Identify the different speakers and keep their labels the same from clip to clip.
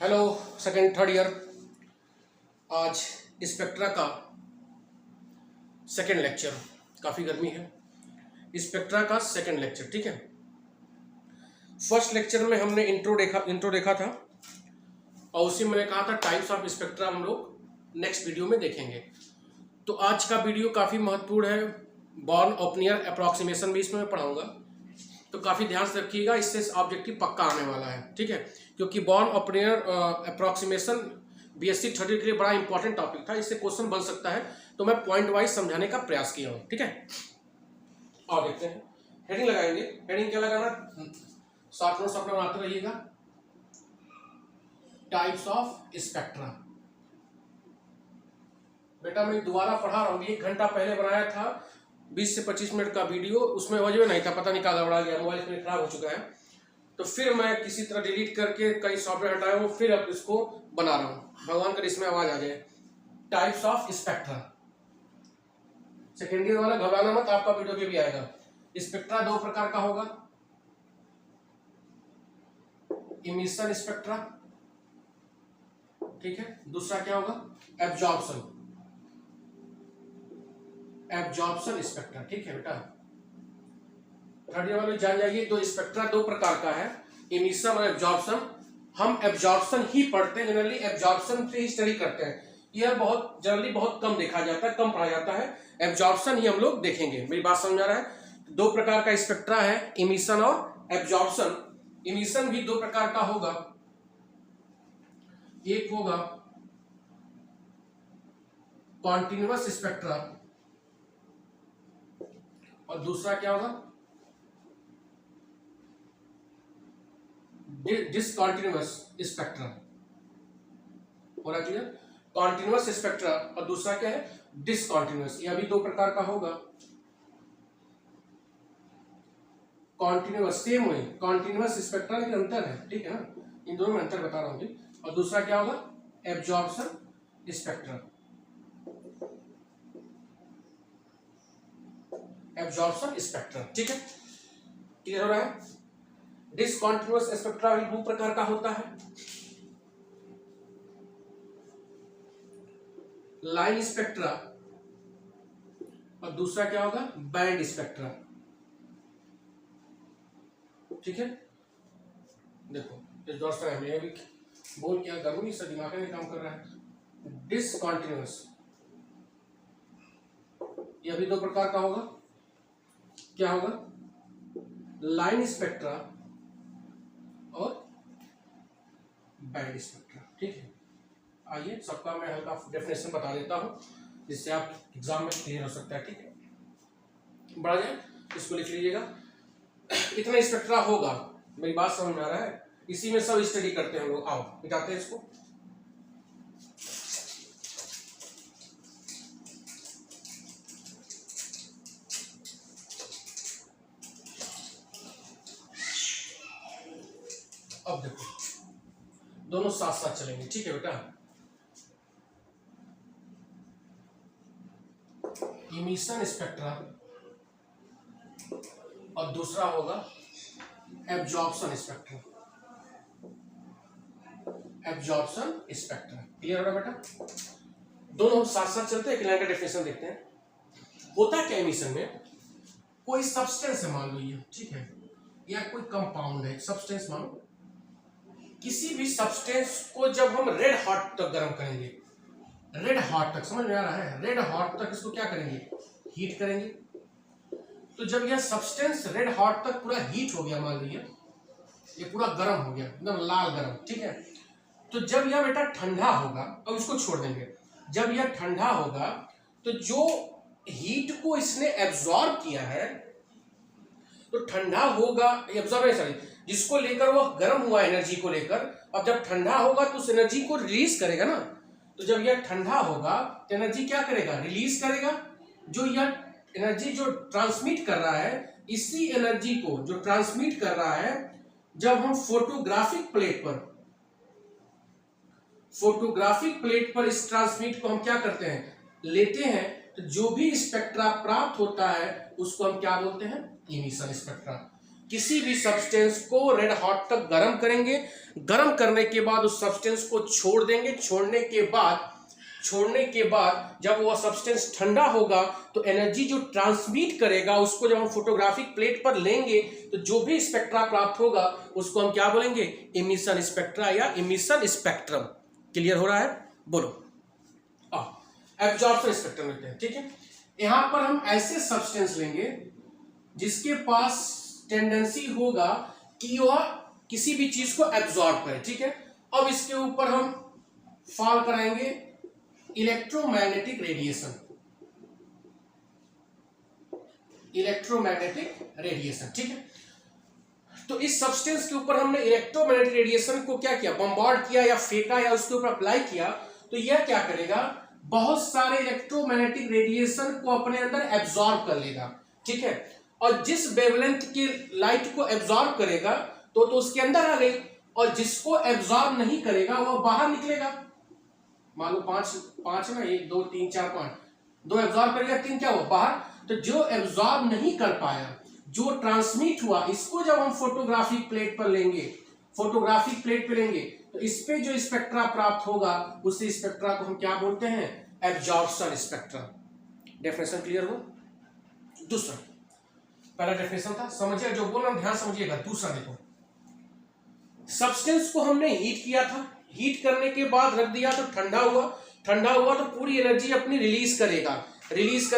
Speaker 1: Hello second third year. आज spectra का second lecture, काफ़ी गर्मी है, स्पेक्ट्रा का सेकेंड लेक्चर। ठीक है, फर्स्ट लेक्चर में हमने इंट्रो देखा था और उसी में मैंने कहा था टाइप्स ऑफ स्पेक्ट्रा हम लोग नेक्स्ट वीडियो में देखेंगे। तो आज का वीडियो काफ़ी महत्वपूर्ण है, बॉर्न ओपनियर अप्रॉक्सीमेशन भी इसमें मैं पढ़ाऊंगा, तो काफ़ी ध्यान से रखिएगा, इससे ऑब्जेक्टिव पक्का आने वाला है। ठीक है, क्योंकि बॉर्न ओपनियर अप्रॉक्सीमेशन बीएससी थर्ड के लिए बड़ा इंपॉर्टेंट टॉपिक था, इससे क्वेश्चन बन सकता है, तो मैं पॉइंट वाइज समझाने का प्रयास किया हूँ। ठीक है, और देखते हैं, हेडिंग लगाएंगे। हेडिंग क्या लगाना, शॉर्ट नोट्स अपना बनाते रहिएगा। Types of spectra. बेटा मैं दोबारा पढ़ा रहा हूँ, 1 घंटा पहले बनाया था 20 से 25 मिनट का वीडियो, उसमें वजह नहीं था, पता नहीं क्या गड़बड़ा गया, मोबाइल में खराब हो चुका है, तो फिर मैं किसी तरह डिलीट करके कई सॉफ्टवेयर हटाया हूँ, फिर अब इसको बना रहा हूँ। भगवान कर इसमें आवाज आ जाए। Types of spectra, second year वाला घबराना मत, आपका वीडियो के भी आएगा। स्पेक्ट्रा 2 प्रकार का होगा, इमिशन स्पेक्ट्रा, ठीक है, दूसरा क्या होगा, एब्जॉर्प्शन स्पेक्ट्रा। ठीक है बेटा, थर्ड ईयर वाले जान जाइए, तो स्पेक्ट्रा 2 प्रकार का है, इमिशन और एब्जॉर्प्शन। हम एब्जॉर्प्शन ही पढ़ते हैं, जनरली एब्जॉर्प्शन से ही स्टडी करते हैं, यह बहुत जनरली बहुत कम देखा जाता है, कम पढ़ा जाता है, एब्जॉर्प्शन ही हम लोग देखेंगे। मेरी बात समझ आ रहा है। 2 प्रकार का स्पेक्ट्रा है, इमिशन और एब्जॉर्प्शन। इमिशन भी 2 प्रकार का होगा, एक होगा कॉन्टिन्यूअस स्पेक्ट्रा और दूसरा क्या होगा, डिसकॉन्टिन्यूअस स्पेक्ट्रा। हो रहा क्लियर? कॉन्टिन्यूअस स्पेक्ट्रा और दूसरा क्या है, डिसकॉन्टिन्यूअस। यह भी 2 प्रकार का होगा। कॉन्टिन्यूअस सेम वही, कॉन्टिन्यूअस स्पेक्ट्रा लेकिन अंतर है, ठीक है ना, इन दोनों में अंतर बता रहा हूं। और दूसरा क्या होगा, एब्जॉर्प्शन स्पेक्ट्रा। एब्जॉर्प्शन स्पेक्ट्रा, ठीक है, क्लियर हो रहा है। डिसकॉन्टिन्यूअस स्पेक्ट्रा भी 2 प्रकार का होता है, लाइन स्पेक्ट्रा और दूसरा क्या होगा, बैंड स्पेक्ट्रा। ठीक है, देखो इस दोस्त में भी बोल क्या गर्मी से दिमाग में काम कर रहा है। डिसकॉन्टिन्यूअस यह भी 2 प्रकार का होगा, क्या होगा, लाइन स्पेक्ट्रा और बैंड स्पेक्ट्रा। ठीक है, आइए सबका मैं हल्का डेफिनेशन बता देता हूं, जिससे आप एग्जाम में क्लियर हो सकता है। ठीक है, बढ़ा जाए, इसको लिख लीजिएगा। इतना स्पेक्ट्रा होगा, मेरी बात समझ में आ रहा है, इसी में सब स्टडी करते हैं हम लोग। आओ मिटाते हैं इसको। अब देखो दोनों साथ साथ चलेंगे, ठीक है बेटा। इमिशन स्पेक्ट्रा और दूसरा होगा absorption spectra. Absorption spectra clear हो रहा बेटा, दोनों साथ साथ चलते हैं। एक लाइन का डेफिनेशन देखते हैं। होता क्या इमिशन में, कोई सब्सटेंस है मान लो ये, ठीक है, या कोई कंपाउंड है, सब्सटेंस मानो, किसी भी सब्सटेंस को जब हम रेड हॉट तक गर्म करेंगे, रेड हॉट तक, समझ में आ रहा है, रेड हॉट तक इसको क्या करेंगे, हीट करेंगे। तो जब यह सब्सटेंस रेड हॉट तक पूरा हीट हो गया, मान लीजिए ये पूरा गर्म हो गया, एकदम लाल गर्म, ठीक है, तो जब यह बेटा ठंडा होगा, अब इसको छोड़ देंगे, जब यह ठंडा होगा तो जो हीट को इसने एब्जॉर्ब किया है, तो ठंडा होगा, एब्जॉर्ब सॉरी, जिसको लेकर वह गर्म हुआ एनर्जी को लेकर, अब जब ठंडा होगा तो उस एनर्जी को रिलीज करेगा ना। तो जब यह ठंडा होगा तो एनर्जी क्या करेगा, रिलीज करेगा। जो यह एनर्जी जो ट्रांसमिट कर रहा है, इसी एनर्जी को जो ट्रांसमिट कर रहा है, जब हम फोटोग्राफिक प्लेट पर इस ट्रांसमिट को हम क्या करते हैं, लेते हैं, तो जो भी स्पेक्ट्रा प्राप्त होता है उसको हम क्या बोलते हैं, इमिशन स्पेक्ट्रा। किसी भी सब्सटेंस को रेड हॉट तक गर्म करेंगे, गर्म करने के बाद उस सब्सटेंस को छोड़ देंगे, छोड़ने के बाद जब वह सब्सटेंस ठंडा होगा तो एनर्जी जो ट्रांसमिट करेगा उसको जब हम फोटोग्राफिक प्लेट पर लेंगे तो जो भी स्पेक्ट्रा प्राप्त होगा उसको हम क्या बोलेंगे, इमिशन स्पेक्ट्रा या इमिशन स्पेक्ट्रम। क्लियर हो रहा है? बोलो। एब्जॉर्प्शन स्पेक्ट्रम लेते हैं, ठीक है। यहां पर हम ऐसे सब्सटेंस लेंगे जिसके पास टेंडेंसी होगा कि वह किसी भी चीज को एब्जॉर्ब करे, ठीक है। अब इसके ऊपर हम फॉल कराएंगे इलेक्ट्रोमैग्नेटिक रेडिएशन, ठीक है। तो इस सब्सटेंस के ऊपर हमने इलेक्ट्रोमैग्नेटिक रेडिएशन को क्या किया, बम्बार्ड किया या फेंका या उसके ऊपर अप्लाई किया, तो यह क्या करेगा, बहुत सारे इलेक्ट्रोमैग्नेटिक रेडिएशन को अपने अंदर एब्जॉर्ब कर लेगा, ठीक है। और जिस वेवलेंथ की लाइट को एब्जॉर्ब करेगा तो उसके अंदर आ गई, और जिसको एब्जॉर्ब नहीं करेगा वो बाहर निकलेगा। मान लो पांच ना, 1 2 3 4 5, 2 एब्जॉर्ब करेगा, 3 क्या हुआ, बाहर। तो जो एब्जॉर्ब नहीं कर पाया, जो ट्रांसमिट हुआ, इसको जब हम फोटोग्राफिक प्लेट पर लेंगे, तो इस पे जो स्पेक्ट्रा प्राप्त होगा उस स्पेक्ट्रा को हम क्या बोलते हैं, एब्जॉर्प्शन स्पेक्ट्रा। डेफिनेशन क्लियर हो? दूसरा, पहला डेफिनेशन था, समझिए जो बोल रहा हूं ध्यान समझिएगा। दूसरा देखो, सब्सटेंस को हमने हीट किया था, हीट करने के बाद रख दिया तो ठंडा हुआ तो पूरी एनर्जी अपनी रिलीज करेगा, रिलीज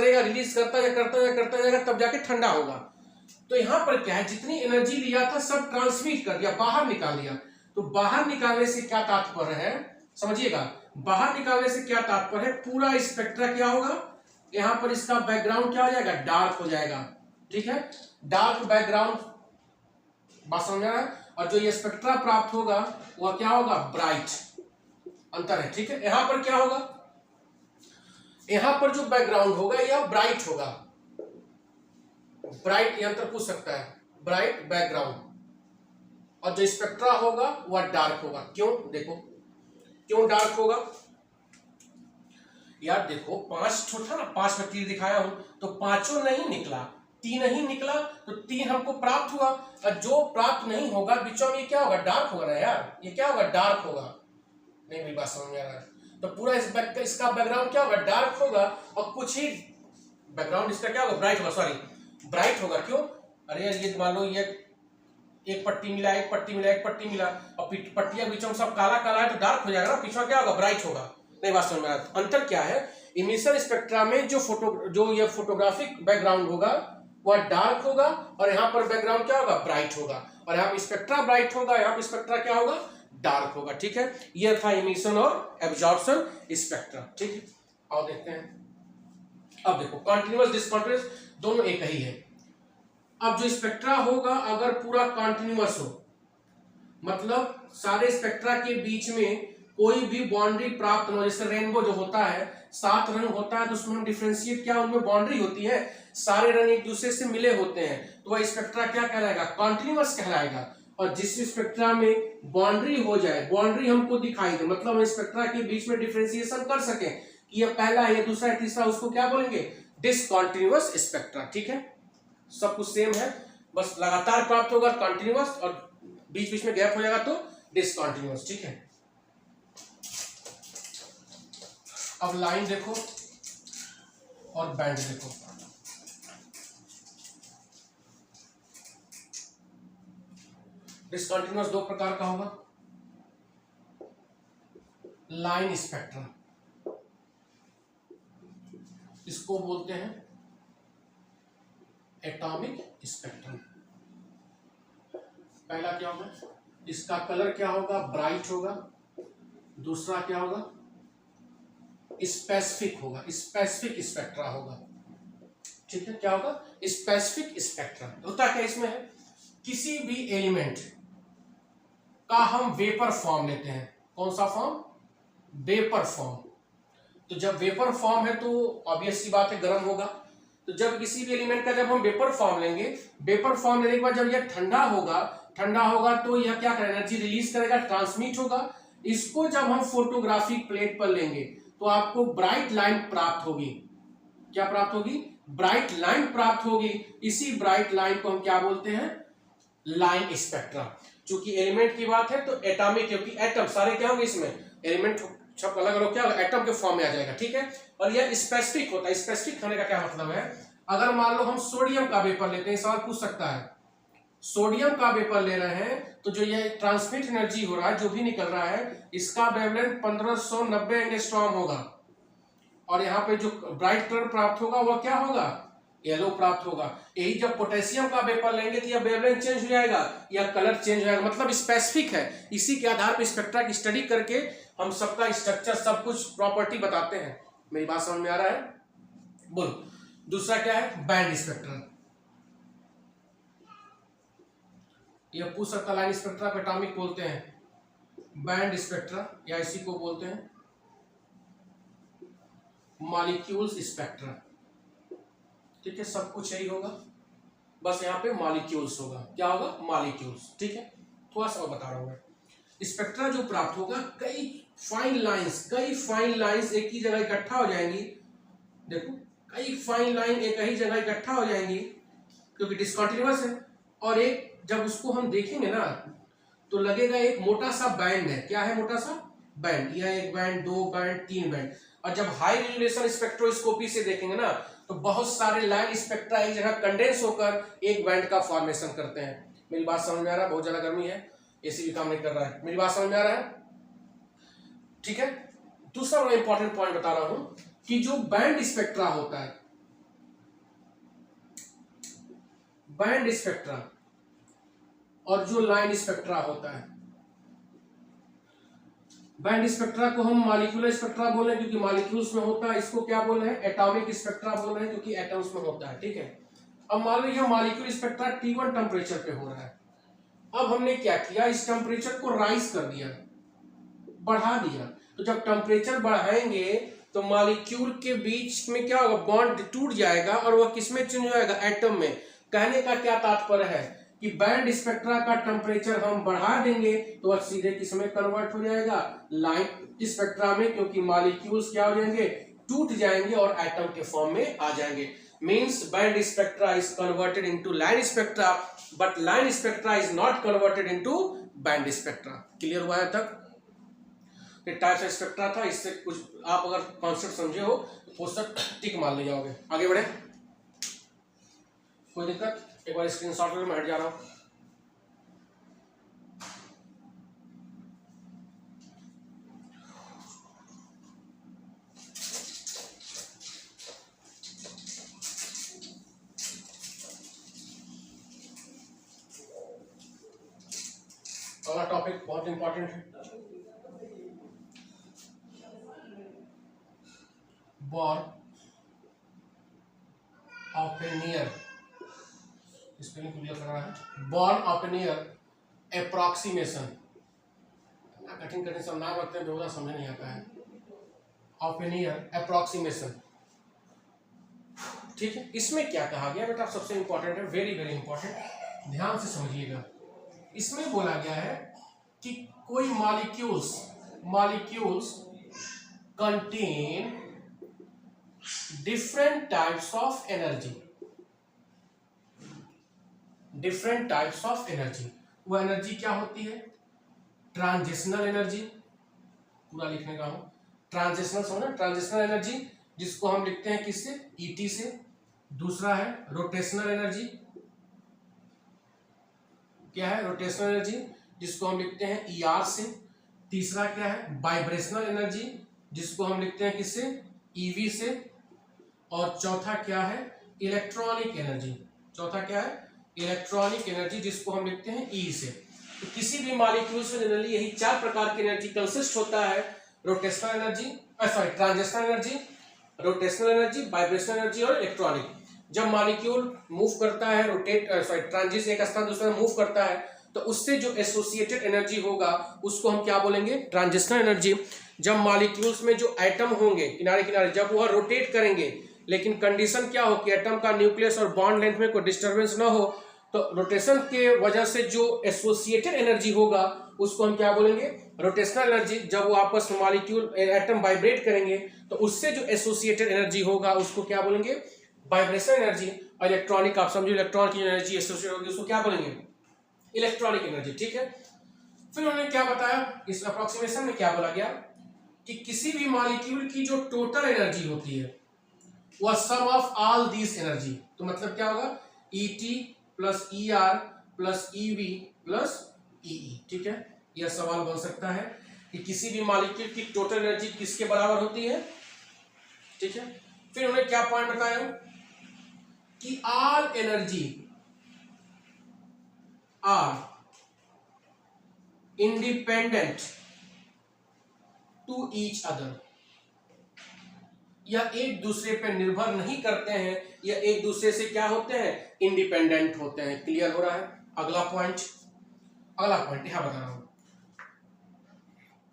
Speaker 1: करता जाएगा तब जाके ठंडा होगा। तो यहां पर क्या है, जितनी एनर्जी लिया था सब ट्रांसमिट कर दिया, बाहर निकाल दिया। तो बाहर निकालने से क्या तात्पर्य है, समझिएगा, बाहर निकालने से क्या तात्पर्य है, पूरा स्पेक्ट्रा क्या होगा, यहां पर इसका बैकग्राउंड क्या हो जाएगा, डार्क हो जाएगा, ठीक है। डार्क बैकग्राउंड, बात समझ रहा है। और जो ये स्पेक्ट्रा प्राप्त होगा वह क्या होगा, ब्राइट। अंतर है, ठीक है। यहां पर क्या होगा, यहां पर जो बैकग्राउंड होगा यह ब्राइट होगा, ब्राइट, यह अंतर पूछ सकता है, ब्राइट बैकग्राउंड। और जो स्पेक्ट्रा होगा वह डार्क होगा। क्यों, देखो क्यों डार्क होगा यार, देखो 5 ठो था ना, 5 में तीर दिखाया हूं तो पांचों नहीं निकला, 3 ही निकला, तो 3 हमको प्राप्त हुआ। और जो प्राप्त नहीं होगा बीचों में, ये क्या होगा, डार्क होगा ना यार, ये क्या होगा, डार्क होगा। नहीं, मेरी बात समझ में आ रहा है? तो पूरा इसका बैकग्राउंड क्या होगा, डार्क होगा, और कुछ ही बैकग्राउंड इसका क्या होगा, ब्राइट होगा, सॉरी ब्राइट होगा। क्यों, अरे यार ये मान लो ये एक पट्टी मिला, और पट्टियां बीचों में सब काला काला है तो डार्क हो जाएगा ना, पीछे क्या होगा, ब्राइट होगा। नहीं, बात समझ में आ रहा है? अंतर क्या है, इमिशन स्पेक्ट्रा में जो ये फोटोग्राफिक बैकग्राउंड होगा वह डार्क होगा, और यहाँ पर बैकग्राउंड क्या होगा, ब्राइट होगा। और यहाँ पर स्पेक्ट्रा ब्राइट होगा, यहाँ पर स्पेक्ट्रा क्या होगा, डार्क होगा, ठीक है। यह था इमिशन और एब्जॉर्प्शन स्पेक्ट्रा, ठीक है। और देखते हैं, अब देखो कॉन्टिन्यूअस डिसकॉन्टिन्यूअस दोनों एक ही है। अब जो स्पेक्ट्रा होगा अगर पूरा कॉन्टिन्यूअस हो, मतलब सारे स्पेक्ट्रा के बीच में कोई भी बाउंड्री प्राप्त हो, जैसे रेनबो जो होता है 7 रंग होता है तो उसमें हम डिफरेंशिएट, क्या उनमें बाउंड्री होती है, सारे रंग एक दूसरे से मिले होते हैं, तो वह स्पेक्ट्रा क्या कहलाएगा, कॉन्टिन्यूअस कहलाएगा। और जिस स्पेक्ट्रा में बाउंड्री हो जाए, बाउंड्री हमको दिखाई दे, मतलब हम स्पेक्ट्रा के बीच में डिफरेंशिएशन कर सके कि ये पहला है, ये दूसरा है, तीसरा, उसको क्या बोलेंगे, डिसकॉन्टिन्यूअस स्पेक्ट्रा, ठीक है। सब कुछ सेम है, बस लगातार प्राप्त होगा कंटिन्यूअस, और बीच बीच में गैप हो जाएगा तो डिसकंटिन्यूअस, ठीक है। अब लाइन देखो और बैंड देखो, डिसकंटिन्यूअस 2 प्रकार का होगा, लाइन स्पेक्ट्रा, इसको बोलते हैं एटॉमिक स्पेक्ट्रम। पहला क्या होगा, इसका कलर क्या होगा, ब्राइट होगा। दूसरा क्या होगा, स्पेसिफिक होगा, स्पेसिफिक स्पेक्ट्रा होगा, ठीक है। क्या होगा, स्पेसिफिक स्पेक्ट्रा। होता क्या इसमें है, किसी भी एलिमेंट का हम वेपर फॉर्म लेते हैं। कौन सा फॉर्म, वेपर फॉर्म। तो जब वेपर फॉर्म है तो ऑब्वियस सी बात है गर्म होगा। तो जब किसी भी एलिमेंट का जब हम वेपर फॉर्म लेंगे, वेपर फॉर्म लेने के बाद जब यह ठंडा होगा तो यह क्या करेगा, एनर्जी रिलीज करेगा, ट्रांसमिट होगा। इसको जब हम फोटोग्राफिक प्लेट पर लेंगे तो आपको ब्राइट लाइन प्राप्त होगी। क्या प्राप्त होगी, ब्राइट लाइन प्राप्त होगी। इसी ब्राइट लाइन को हम क्या बोलते हैं, लाइन स्पेक्ट्रा। चूंकि एलिमेंट की बात है तो एटॉमिक, क्योंकि एटम सारे क्या होंगे इसमें, एलिमेंट सब अलग अलग क्या होगा, एटम के फॉर्म में आ जाएगा, ठीक है। और यह स्पेसिफिक होता है। स्पेसिफिक होने का क्या मतलब है, अगर मान लो हम सोडियम का वेपर लेते हैं, सवाल पूछ सकता है, सोडियम का वेपर ले रहे हैं तो जो ये ट्रांसमिट एनर्जी हो रहा है, जो भी निकल रहा है, इसका वेवलेंथ 1590 एंगस्ट्रॉम होगा, और यहाँ पे जो ब्राइट कलर प्राप्त होगा वह क्या होगा, येलो प्राप्त होगा। यही जब पोटेशियम का वेपर लेंगे तो यह वेवलेंथ चेंज हो जाएगा या कलर चेंज हो जाएगा, मतलब स्पेसिफिक है। इसी के आधार पर स्पेक्ट्रा की स्टडी करके हम सबका स्ट्रक्चर, सब कुछ प्रॉपर्टी बताते हैं। मेरी बात समझ में आ रहा है, बोलो। दूसरा क्या है, बैंड स्पेक्ट्रा। यह पूछ सकता, लाइन स्पेक्ट्रा को एटॉमिक बोलते हैं, बैंड स्पेक्ट्रा या इसी को बोलते हैं मॉलिक्यूल्स स्पेक्ट्रा, ठीक है। सब कुछ यही होगा, बस यहाँ पे मॉलिक्यूल्स होगा, क्या होगा, मॉलिक्यूल्स, ठीक है। थोड़ा सा और बता रहा हूं मैं। स्पेक्ट्रा जो प्राप्त होगा, कई फाइन लाइंस एक ही जगह इकट्ठा हो जाएंगी। देखो, कई फाइन लाइन एक ही जगह इकट्ठा हो जाएंगी क्योंकि डिस्कंटिन्यूअस है, और एक जब उसको हम देखेंगे ना तो लगेगा एक मोटा सा बैंड है। क्या है, मोटा सा बैंड, यह एक बैंड, दो बैंड, तीन बैंड। और जब हाई रेजोल्यूशन स्पेक्ट्रोस्कोपी से देखेंगे ना तो बहुत सारे लाइन स्पेक्ट्रा एक जगह कंडेंस होकर एक बैंड का फॉर्मेशन करते हैं। मेरी बात समझ में आ रहा है, बहुत ज्यादा गर्मी है, एसी भी काम नहीं कर रहा है, मेरी बात समझ में आ रहा है, ठीक है। दूसरा बड़ा इंपॉर्टेंट पॉइंट बता रहा हूं कि जो बैंड स्पेक्ट्रा होता है, बैंड स्पेक्ट्रा और जो लाइन स्पेक्ट्रा होता है, बैंड स्पेक्ट्रा को हम मॉलिक्यूलर स्पेक्ट्रा बोल रहे हैं क्योंकि मॉलिक्यूल्स में होता है, इसको क्या बोल रहे हैं, एटॉमिक स्पेक्ट्रा बोल रहे हैं क्योंकि एटम्स में होता है, ठीक है। अब मान लो यह मॉलिक्यूलर स्पेक्ट्रा T1 टेम्परेचर पे हो रहा है। अब हमने क्या किया, इस टेम्परेचर को राइज कर दिया, बढ़ा दिया। तो जब टेम्परेचर बढ़ाएंगे तो मॉलिक्यूल के बीच में क्या होगा, बॉन्ड टूट जाएगा और वह किसमें चेंज हो जाएगा, एटम में। कहने का क्या तात्पर्य है कि बैंड स्पेक्ट्रा का टेम्परेचर हम बढ़ा देंगे तो वह सीधे किसमें कन्वर्ट हो जाएगा, लाइन स्पेक्ट्रा में, क्योंकि मॉलिक्यूल्स क्या हो जाएंगे, टूट जाएंगे और एटम के फॉर्म में आ जाएंगे। Means band spectra is converted into line spectra, but line spectra is not converted into band spectra. Clear हुआ है तक? टाइप्स ऑफ स्पेक्ट्रा था, इससे कुछ आप अगर कॉन्सेप्ट समझे हो तो पुस्तक टिक मार ले जाओगे। आगे बढ़े, कोई दिक्कत? एक बार स्क्रीनशॉट में मैं हट जा रहा हूं। अगला टॉपिक बहुत इंपॉर्टेंट है, बॉर्न ऑपेनियर, स्पेलिंग क्लियर कर रहा है, बॉर्न ऑपेनियर अप्रॉक्सीमेशन। कठिन कठिन सब नाम रखते हैं, बेहुदा समझ नहीं आता है। ऑपेनियर अप्रॉक्सीमेशन, ठीक है। इसमें क्या कहा गया बेटा, सबसे इंपॉर्टेंट है, वेरी वेरी इंपॉर्टेंट, ध्यान से समझिएगा। इसमें बोला गया है कि कोई molecules contain different types of energy, different types of energy. वो एनर्जी क्या होती है, ट्रांजिशनल एनर्जी, पूरा लिखने का हूं, ट्रांजिशनल समझना, ट्रांजिशनल एनर्जी जिसको हम लिखते हैं किससे, ईटी से। दूसरा है रोटेशनल एनर्जी, क्या है, रोटेशनल एनर्जी जिसको हम लिखते हैं ईआर से। तीसरा क्या है, वाइब्रेशनल एनर्जी जिसको हम लिखते हैं किससे, ईवी से। और चौथा क्या है, इलेक्ट्रॉनिक एनर्जी, चौथा क्या है, इलेक्ट्रॉनिक एनर्जी जिसको हम लिखते हैं ई से। तो किसी भी मॉलिक्यूल में जनरली यही चार प्रकार की एनर्जी कंसिस्ट होता है, rotational energy, sorry transitional energy, rotational energy, vibrational energy और इलेक्ट्रॉनिक। जब मॉलिक्यूल मूव करता है, रोटेट सॉरी ट्रांजिट एक स्थान दूसरा मूव करता है तो उससे जो एसोसिएटेड एनर्जी होगा उसको हम क्या बोलेंगे, ट्रांजिशनल एनर्जी। जब मॉलिक्यूल्स में जो एटम होंगे किनारे किनारे, जब वह रोटेट करेंगे लेकिन कंडीशन क्या हो कि एटम का न्यूक्लियस और बॉन्ड लेंथ में कोई डिस्टर्बेंस ना हो, तो रोटेशन के वजह से जो एसोसिएटेड एनर्जी होगा उसको हम क्या बोलेंगे, रोटेशनल एनर्जी। जब वो आपस में मॉलिक्यूल एटम वाइब्रेट करेंगे तो उससे जो एसोसिएटेड एनर्जी होगा उसको क्या बोलेंगे, वाइब्रेशन एनर्जी। और इलेक्ट्रॉनिक आप समझो, इलेक्ट्रॉन की एनर्जी एसोसिएटेड होगी उसको क्या बोलेंगे, इलेक्ट्रॉनिक एनर्जी, ठीक है। फिर उन्होंने क्या बताया, इस अप्रोक्सीमेशन में क्या बोला गया कि किसी भी मॉलिक्यूल की जो टोटल एनर्जी होती है वह सम ऑफ ऑल दिस एनर्जी, तो मतलब क्या होगा, ET plus ER plus EV plus EE, ठीक है। यह सवाल बन सकता है कि किसी भी मॉलिक्यूल की टोटल एनर्जी किसके बराबर होती है, ठीक है। फिर उन्होंने क्या पॉइंट बताया कि all energy are independent to each other, या एक दूसरे पर निर्भर नहीं करते हैं, या एक दूसरे से क्या होते हैं, इंडिपेंडेंट होते हैं। क्लियर हो रहा है। अगला पॉइंट यहां बता रहा हूं,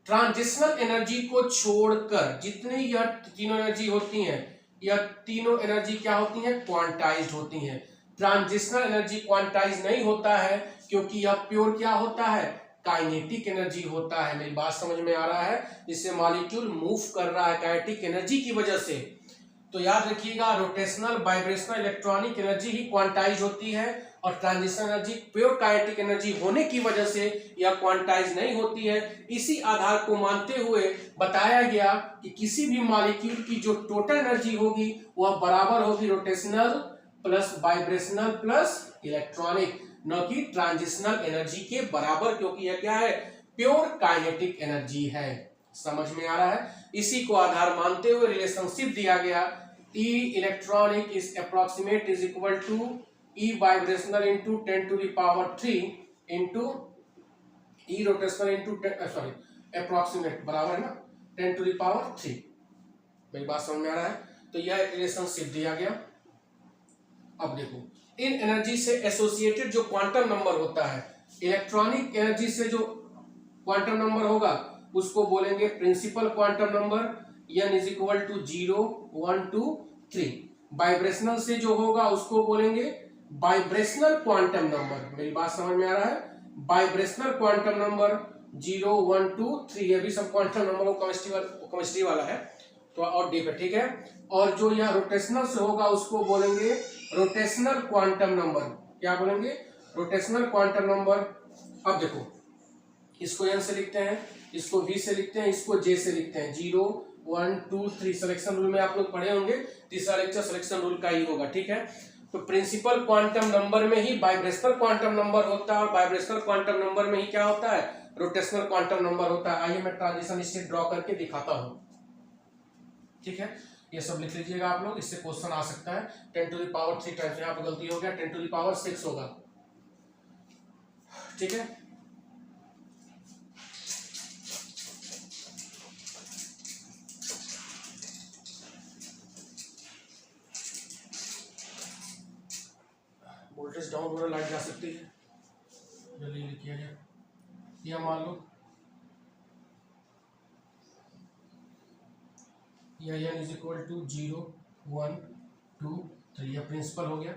Speaker 1: ट्रांजिशनल एनर्जी को छोड़कर जितनी यह तीनों एनर्जी होती हैं, यह तीनों एनर्जी क्या होती हैं, क्वांटाइज्ड होती हैं। ट्रांजिशनल एनर्जी क्वांटाइज नहीं होता है क्योंकि यह प्योर क्या होता है, काइनेटिक एनर्जी होता है। मेरी बात समझ में आ रहा है, जिससे मॉलिक्यूल मूव कर रहा है काइनेटिक एनर्जी की वजह से। तो याद रखिएगा, रोटेशनल, वाइब्रेशनल, इलेक्ट्रॉनिक एनर्जी ही क्वांटाइज होती है, और transition energy pure kinetic energy होने की वजह से यह क्वांटाइज नहीं होती है। इसी आधार को मानते हुए बताया गया कि किसी भी मॉलिक्यूल की जो टोटल एनर्जी होगी वह बराबर होगी rotational plus vibrational plus electronic, न कि ट्रांजिशनल एनर्जी के बराबर, क्योंकि यह क्या है, प्योर काइनेटिक एनर्जी है। समझ में आ रहा है। इसी को आधार मानते हुए रिलेशनशिप दिया गया, E electronic is approximate is equal to E vibrational into 10 to the power 3 into E rotational into approximate बराबर है ना 10 टू द पावर 3। मेरी बात समझ में आ रहा है। तो यह एक रिलेशनशिप दिया गया। अब देखो, इन एनर्जी से एसोसिएटेड जो क्वांटम नंबर होता है, इलेक्ट्रॉनिक एनर्जी से जो क्वांटम नंबर होगा उसको बोलेंगे principal quantum number, n is equal to 0 1 2 3। Vibrational से जो होगा उसको बोलेंगे वाइब्रेशनल क्वांटम नंबर। मेरी बात समझ में आ रहा है। वाइब्रेशनल क्वांटम नंबर 0 1 2 3, ये भी सब क्वांटम नंबर केमिस्ट्री वाला है, तो और डीप है, ठीक है। और जो यह रोटेशनल से होगा उसको बोलेंगे रोटेशनल क्वांटम नंबर। क्या बोलेंगे, रोटेशनल क्वांटम नंबर। अब देखो, इसको n से लिखते हैं, इसको v से लिखते हैं, इसको j से लिखते हैं। 0 1 2 3 सिलेक्शन रूल में आप लोग पढ़े होंगे, तीसरा लेक्चर सिलेक्शन रूल का ही होगा, ठीक है। तो प्रिंसिपल क्वांटम नंबर में ही वाइब्रेशनल क्वांटम नंबर होता है, और वाइब्रेशनल क्वांटम नंबर में ही क्या होता है, रोटेशनल क्वांटम नंबर होता है। आइए मैं ट्रांजिशन स्टेट ड्रॉ करके दिखाता हूं, ठीक है। ये सब लिख लीजिएगा आप लोग, इससे क्वेश्चन आ सकता है। 10 टू द पावर 3 टाइम्स, यहाँ पे गलती हो गया, 10 टू द पावर 6 होगा, ठीक है। वोल्टेज डाउन हो रहा, लाइट जा सकती है, जल्दी लिखिए जाए। यह मान लो यह n इज इक्वल टू 0 1 2 3, यह प्रिंसिपल हो गया।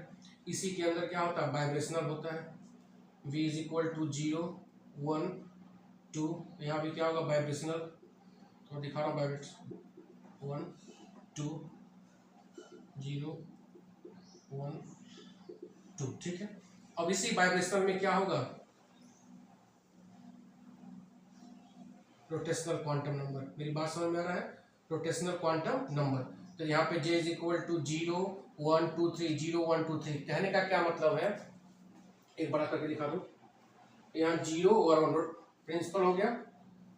Speaker 1: इसी के अंदर क्या होता है, वाइब्रेशनल होता है। v इज इक्वल टू 0 1 2, यहाँ भी क्या होगा, वाइब्रेशनल, तो दिखा रहा हूँ वाइब्रेशन 1 2 0 1 2, ठीक है। अब इसी वाइब्रेशनल में क्या होगा, रोटेशनल क्वांटम नंबर। मेरी बात समझ में आ रहा है, रोटेशनल क्वांटम नंबर। तो यहाँ पे j इज इक्वल टू 0 1 2 3, 0 1 2 3। कहने का क्या मतलब है, एक बड़ा करके दिखा दूं। यहाँ 0 और 1 प्रिंसिपल हो गया,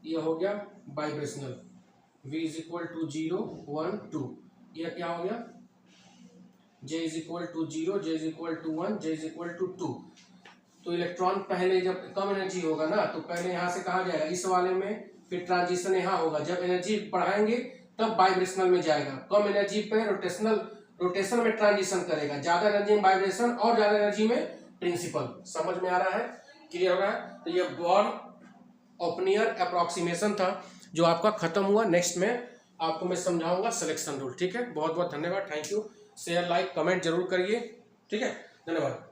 Speaker 1: ये हो गया vibrational. v is equal to 0 1 2, यह क्या हो गया, j is equal to 0, j is equal to 1, j is equal to 2। तो इलेक्ट्रॉन पहले जब कम एनर्जी होगा ना, तो पहले यहाँ से कहा जाएगा इस वाले में, फिर ट्रांजिशन यहाँ होगा। जब एनर्जी बढ़ाएंगे तब वाइब्रेशनल में जाएगा। कम एनर्जी पे रोटेशन में ट्रांजिशन करेगा, ज्यादा एनर्जी में वाइब्रेशन, और ज्यादा एनर्जी में प्रिंसिपल। समझ में आ रहा है, क्लियर हो रहा है। तो ये बॉर्न ओपनियर अप्रोक्सीमेशन था जो आपका खत्म हुआ। नेक्स्ट में आपको मैं समझाऊंगा सिलेक्शन रूल, ठीक है। बहुत बहुत धन्यवाद, thank you. Share like comment जरूर करिए, ठीक है, धन्यवाद।